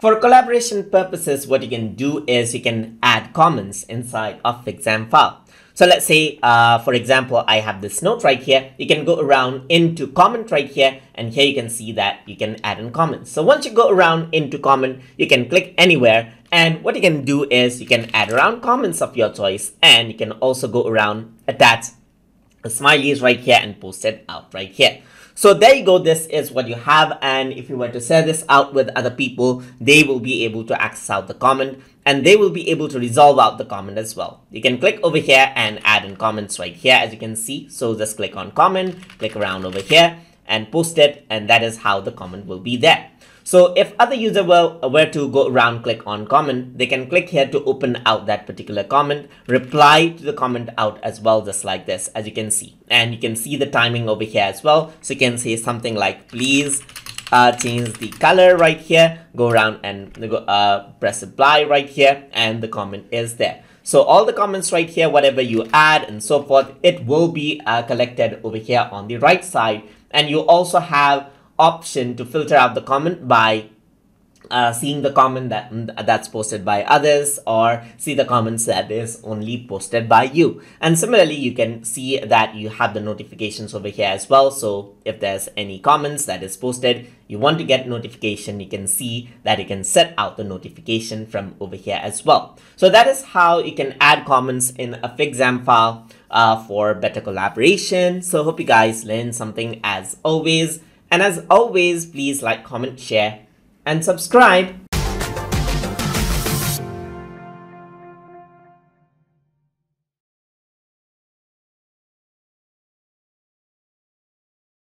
For collaboration purposes, what you can do is you can add comments inside of Figjam file. So let's say, for example, I have this note right here. You can go around into comment right here, and here you can see that you can add in comments. So once you go around into comment, you can click anywhere, and what you can do is you can add around comments of your choice, and you can also go around, attach smileys right here and post it out right here. So there you go, this is what you have, and if you were to share this out with other people, they will be able to access out the comment and they will be able to resolve out the comment as well. You can click over here and add in comments right here, as you can see. So just click on comment, click around over here and post it, and that is how the comment will be there. So if other user were to go around, click on comment, they can click here to open out that particular comment, reply to the comment out as well, just like this, as you can see. And you can see the timing over here as well. So you can say something like, please change the color right here, go around and press apply right here, and the comment is there. So all the comments right here, whatever you add and so forth, it will be collected over here on the right side. And you also have option to filter out the comment by seeing the comment that's posted by others, or see the comments that is only posted by you. And similarly, you can see that you have the notifications over here as well. So if there's any comments that is posted, you want to get notification, you can see that you can set out the notification from over here as well. So that is how you can add comments in a Figjam file for better collaboration. So hope you guys learned something as always. And as always, please like, comment, share, and subscribe.